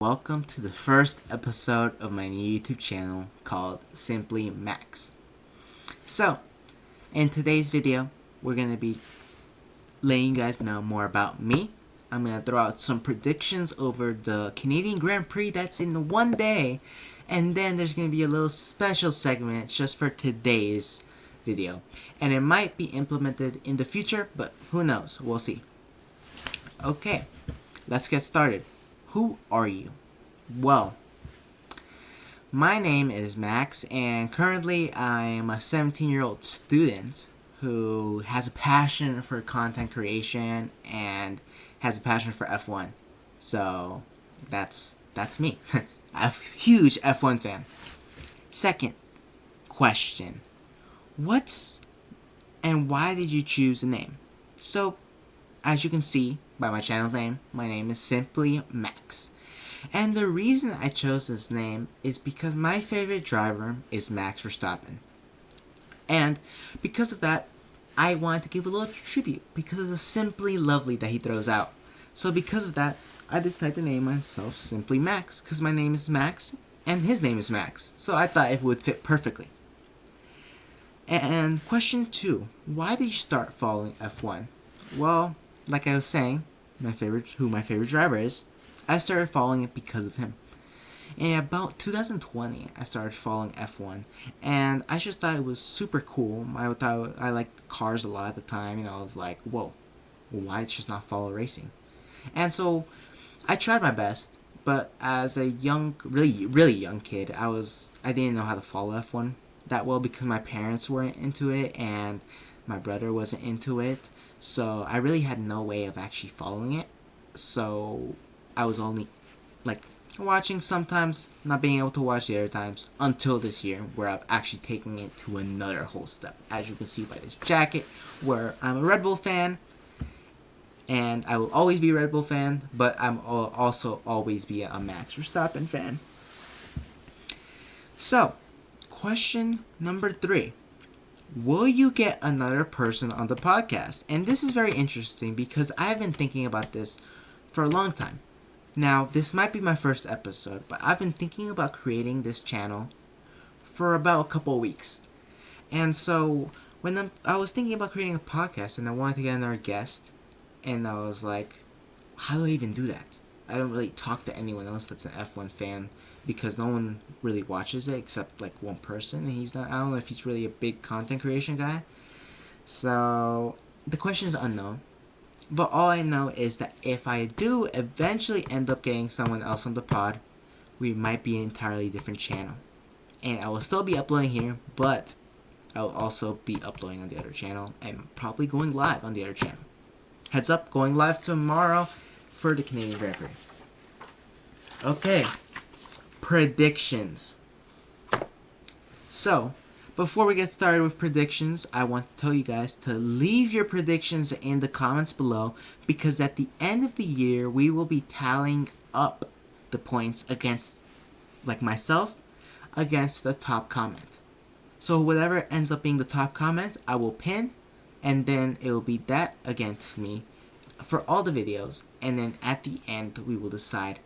Welcome to the first episode of my new YouTube channel called Simply Max. So, in today's video, we're going to be letting you guys know more about me. I'm going to throw out some predictions over the Canadian Grand Prix that's in one day. And then there's going to be a little special segment just for today's video. And it might be implemented in the future, but who knows? We'll see. Okay, let's get started. Who are you? Well, my name is Max, and currently I am a 17-year-old student who has a passion for content creation and has a passion for F1. So, that's me. I'm a huge F1 fan. Second question. What's and why did you choose a name? So, as you can see by my channel's name, my name is Simply Max. And the reason I chose this name is because my favorite driver is Max Verstappen. And because of that, I wanted to give a little tribute because of the simply lovely that he throws out. So because of that, I decided to name myself Simply Max because my name is Max and his name is Max. So I thought it would fit perfectly. And question 2, why did you start following F1? Well, like I was saying, who my favorite driver is, I started following it because of him. In about 2020, I started following F1, and I just thought it was super cool. I liked cars a lot at the time, and I was like, whoa, why just not follow racing? And so, I tried my best, but as a young, really young kid, I didn't know how to follow F1 that well because my parents weren't into it, and my brother wasn't into it. So I really had no way of actually following it. So I was only watching sometimes, not being able to watch the other times until this year where I've actually taken it to another whole step. As you can see by this jacket, where I'm a Red Bull fan and I will always be a Red Bull fan, but I'm also always be a Max Verstappen fan. So, question number 3. Will you get another person on the podcast? And this is very interesting because I've been thinking about this for a long time. Now, this might be my first episode, but I've been thinking about creating this channel for about a couple of weeks. And so, when I was thinking about creating a podcast and I wanted to get another guest, and I was like, how do I even do that? I don't really talk to anyone else that's an F1 fan because no one really watches it except one person, and I don't know if he's really a big content creation guy. So the question is unknown, but all I know is that if I do eventually end up getting someone else on the pod, we might be an entirely different channel, and I will still be uploading here, but I will also be uploading on the other channel and probably going live on the other channel. Heads up, going live tomorrow for the Canadian Grand Prix. Okay, predictions. So, before we get started with predictions, I want to tell you guys to leave your predictions in the comments below because at the end of the year, we will be tallying up the points against, myself, against the top comment. So whatever ends up being the top comment, I will pin, and then it will be that against me for all the videos, and then at the end, we will decide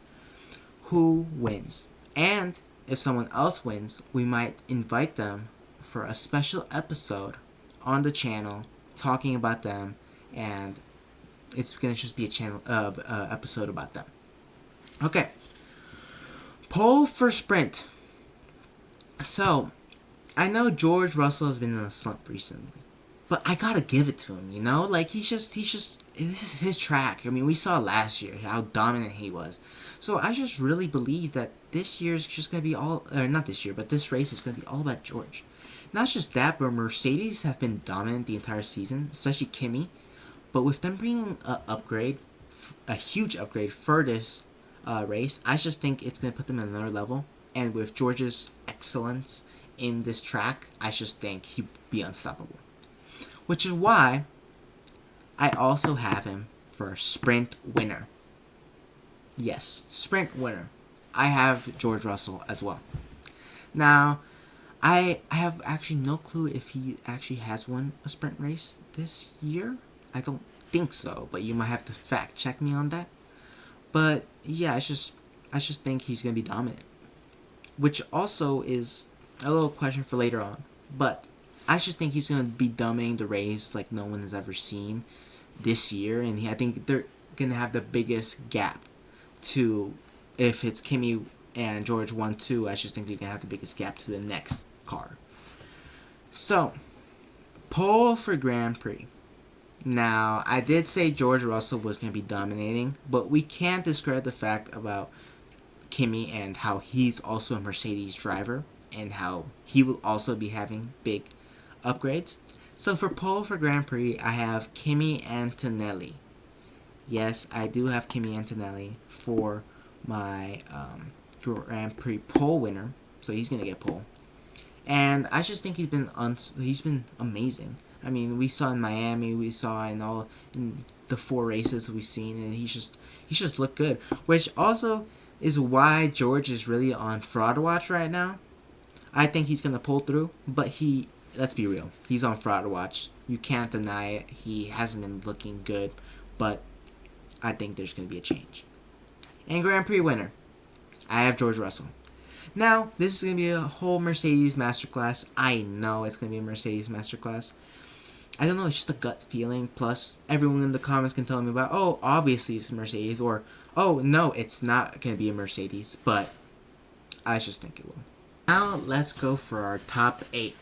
who wins. And if someone else wins, we might invite them for a special episode on the channel talking about them, and it's gonna just be a channel episode about them. Okay. Poll for sprint. So, I know George Russell has been in a slump recently, but I gotta give it to him, he's just, this is his track. I mean, we saw last year how dominant he was. So I just really believe that this year is just gonna be not this year, but this race is gonna be all about George. Not just that, but Mercedes have been dominant the entire season, especially Kimi. But with them bringing a huge upgrade for this race, I just think it's gonna put them at another level. And with George's excellence in this track, I just think he'd be unstoppable. Which is why I also have him for a sprint winner. Yes, sprint winner. I have George Russell as well. Now, I have actually no clue if he actually has won a sprint race this year. I don't think so, but you might have to fact check me on that. But yeah, it's just I just think he's going to be dominant. Which also is a little question for later on. But I just think he's going to be dominating the race like no one has ever seen this year. And I think they're going to have the biggest gap to, if it's Kimi and George 1-2, I just think they're going to have the biggest gap to the next car. So, pole for Grand Prix. Now, I did say George Russell was going to be dominating, but we can't discredit the fact about Kimi and how he's also a Mercedes driver and how he will also be having big upgrades. So for pole for Grand Prix, I have Kimi Antonelli. Yes, I do have Kimi Antonelli for my Grand Prix pole winner, so he's going to get pole. And I just think he's been amazing. I mean, we saw in Miami, we saw in the 4 races we've seen, and he's just looked good. Which also is why George is really on fraud watch right now. I think he's gonna pull through, but let's be real, he's on fraud watch. You can't deny it. He hasn't been looking good, but I think there's gonna be a change. And Grand Prix winner, I have George Russell. Now, this is going to be a whole Mercedes masterclass. I know it's going to be a Mercedes masterclass. I don't know, it's just a gut feeling. Plus, everyone in the comments can tell me about, oh, obviously it's a Mercedes. Or, oh, no, it's not going to be a Mercedes. But I just think it will. Now, let's go for our top 8.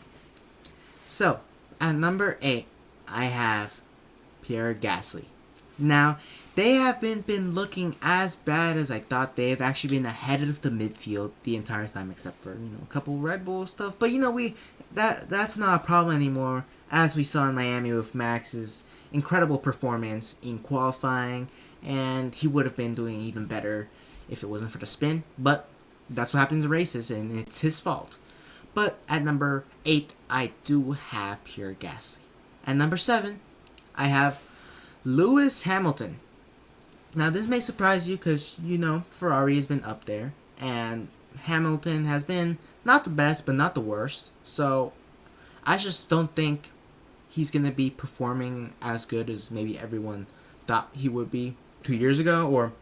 So, at number 8, I have Pierre Gasly. Now, they haven't been looking as bad as I thought. They have actually been ahead of the midfield the entire time, except for a couple Red Bull stuff. But that's not a problem anymore, as we saw in Miami with Max's incredible performance in qualifying, and he would have been doing even better if it wasn't for the spin. But that's what happens in races, and it's his fault. But at number 8, I do have Pierre Gasly. At number 7, I have Lewis Hamilton. Now, this may surprise you because, Ferrari has been up there. And Hamilton has been not the best, but not the worst. So, I just don't think he's going to be performing as good as maybe everyone thought he would be 2 years ago or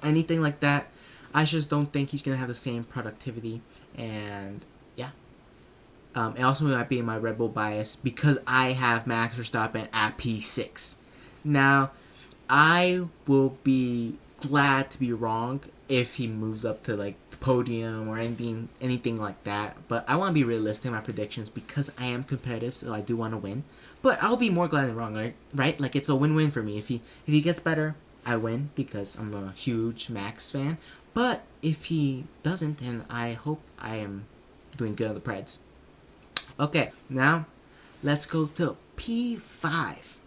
anything like that. I just don't think he's going to have the same productivity. And, yeah. It also might be my Red Bull bias because I have Max Verstappen at P6. Now, I will be glad to be wrong if he moves up to the podium or anything like that. But I want to be realistic in my predictions because I am competitive, so I do want to win. But I'll be more glad than wrong, right? It's a win-win for me. If he gets better, I win because I'm a huge Max fan. But if he doesn't, then I hope I am doing good on the Preds. Okay, now let's go to P5.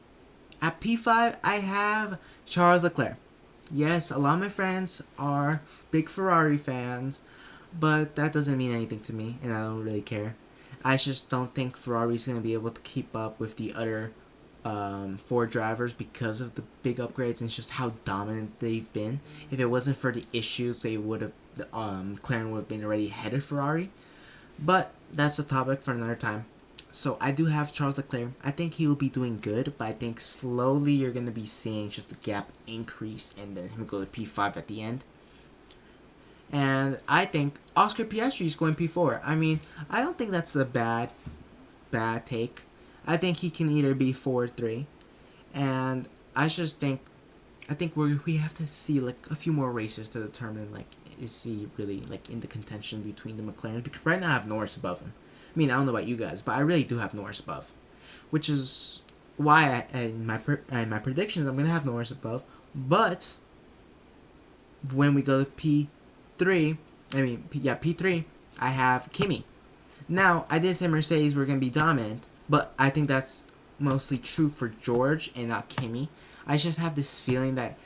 At P5, I have Charles Leclerc. Yes, a lot of my friends are big Ferrari fans, but that doesn't mean anything to me, and I don't really care. I just don't think Ferrari's going to be able to keep up with the other 4 drivers because of the big upgrades and just how dominant they've been. If it wasn't for the issues, they would have McLaren would have been already ahead of Ferrari. But that's a topic for another time. So I do have Charles Leclerc. I think he will be doing good, but I think slowly you're going to be seeing just the gap increase and then him go to P5 at the end. And I think Oscar Piastri is going P4. I mean, I don't think that's a bad take. I think he can either be 4 or 3. And I think we have to see a few more races to determine is he really in the contention between the McLaren? Because right now I have Norris above him. I mean, I don't know about you guys, but I really do have Norris above, which is why in my predictions I'm gonna have Norris above. But when we go to P3, I have Kimi. Now, I did say Mercedes were gonna be dominant, but I think that's mostly true for George and not Kimi. I just have this feeling that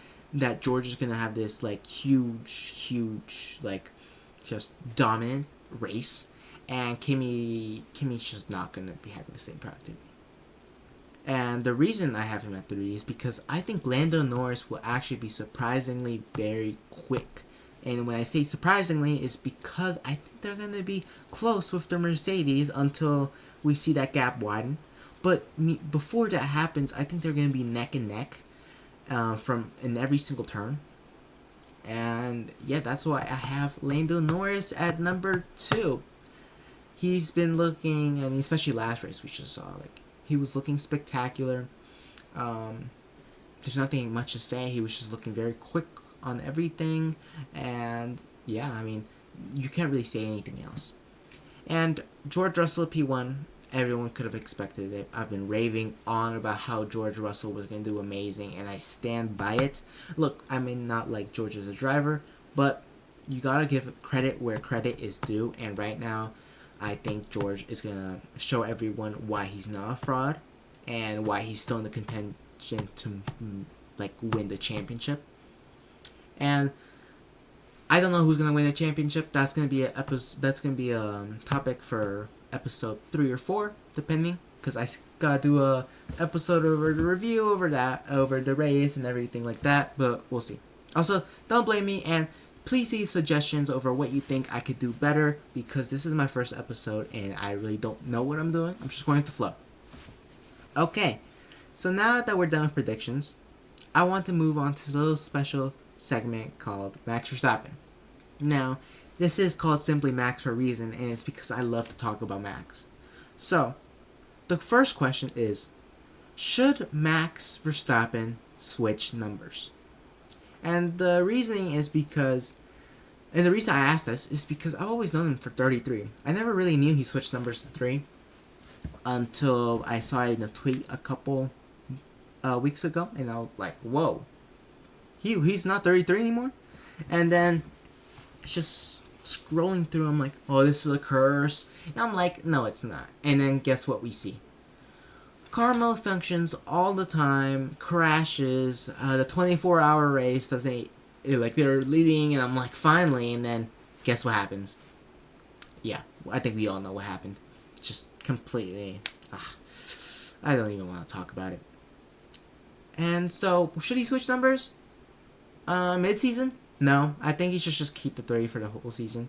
George is gonna have this huge just dominant race. And Kimi's just not going to be having the same productivity. And the reason I have him at 3 is because I think Lando Norris will actually be surprisingly very quick. And when I say surprisingly, it's because I think they're going to be close with the Mercedes until we see that gap widen. But before that happens, I think they're going to be neck and neck in every single turn. And yeah, that's why I have Lando Norris at number 2. He's been looking, I mean, especially last race we just saw, like, he was looking spectacular. Um, there's nothing much to say. He was just looking very quick on everything. And yeah, I mean, you can't really say anything else. And George Russell P1, everyone could have expected it. I've been raving on about how George Russell was going to do amazing, and I stand by it. Look, I may not like George as a driver, but you got to give credit where credit is due, and right now, I think George is going to show everyone why he's not a fraud and why he's still in the contention to like win the championship. And I don't know who's gonna win the championship. That's gonna be a topic for episode 3 or 4, depending. Cause I gotta do a episode over the review over the race and everything like that. But we'll see. Also, don't blame me, and please leave suggestions over what you think I could do better, because this is my first episode and I really don't know what I'm doing. I'm just going with the flow. Okay, so now that we're done with predictions, I want to move on to a little special segment called Max Verstappen. Now, this is called simply Max for a reason, and it's because I love to talk about Max. So, the first question is, should Max Verstappen switch numbers? And the reasoning is because, and the reason I asked this is because I've always known him for 33. I never really knew he switched numbers to 3 until I saw it in a tweet a couple weeks ago, and I was like, whoa, he's not 33 anymore? And then, just scrolling through, I'm like, oh, this is a curse. And I'm like, no, it's not. And then guess what we see? Car malfunctions all the time, crashes, the 24-hour race doesn't, like, they're leading, and I'm like, finally, and then guess what happens? Yeah, I think we all know what happened. Just completely, I don't even want to talk about it. And so, should he switch numbers? Mid-season? No, I think he should just keep the 30 for the whole season.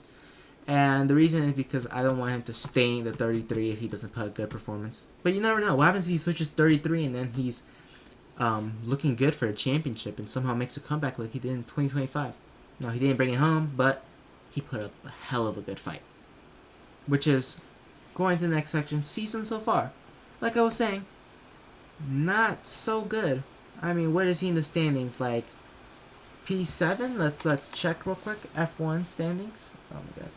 And the reason is because I don't want him to stay in the 33 if he doesn't put a good performance. But you never know. What happens if he switches 33 and then he's looking good for a championship and somehow makes a comeback like he did in 2025? No, he didn't bring it home, but he put up a hell of a good fight. Which is, going to the next section, season so far. Like I was saying, not so good. I mean, what is he in the standings? Like, P7? Let's check real quick. F1 standings. Oh my god.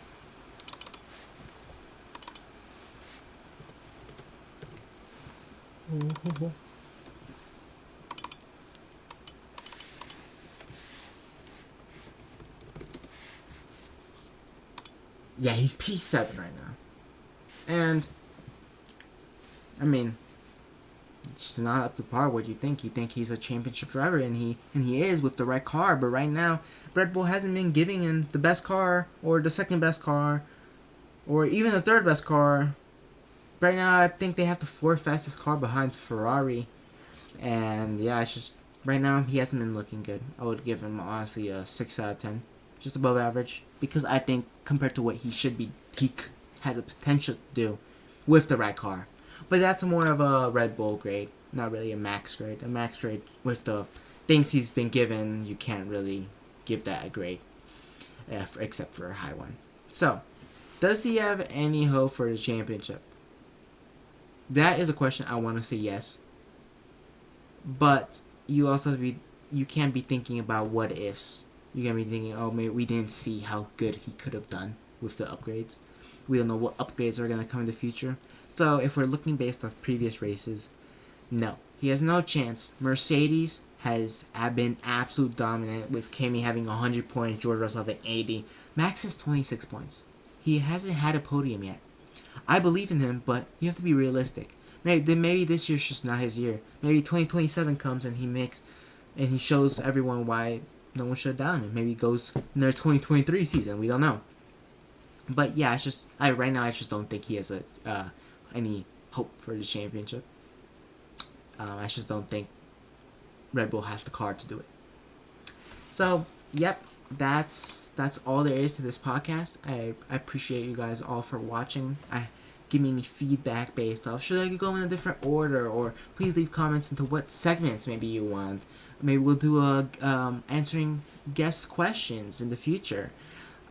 Yeah, he's P7 right now. And, I mean, it's just not up to par. What do you think? You think he's a championship driver, and he is with the right car. But right now, Red Bull hasn't been giving him the best car, or the second best car, or even the third best car. Right now, I think they have the fourth fastest car behind Ferrari. And yeah, it's just, right now, he hasn't been looking good. I would give him, honestly, a 6 out of 10. Just above average. Because I think, compared to what he should be, he has a potential to do with the right car. But that's more of a Red Bull grade. Not really a max grade. A max grade, with the things he's been given, you can't really give that a grade. Except for a high one. So, does he have any hope for the championship? That is a question I want to say yes. But you also can't be thinking about what ifs. You can't be thinking, oh, maybe we didn't see how good he could have done with the upgrades. We don't know what upgrades are going to come in the future. So if we're looking based off previous races, no. He has no chance. Mercedes have been absolute dominant, with Kimi having 100 points, George Russell having 80. Max has 26 points. He hasn't had a podium yet. I believe in him, but you have to be realistic. Maybe this year's just not his year. Maybe 2027 comes and he shows everyone why no one should have doubted him. Maybe he goes in their 2023 season. We don't know. But yeah, it's just right now I just don't think he has any hope for the championship. I just don't think Red Bull has the car to do it. So yep, that's all there is to this podcast. I appreciate you guys all for watching. Give me any feedback based off, should I go in a different order, or please leave comments into what segments maybe you want. Maybe we'll do a answering guest questions in the future.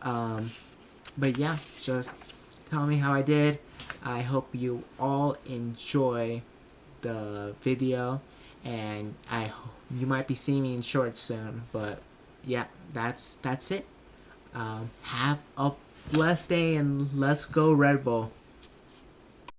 But yeah, just tell me how I did. I hope you all enjoy the video, and you might be seeing me in shorts soon. But yeah, that's it. Have a blessed day, and let's go Red Bull.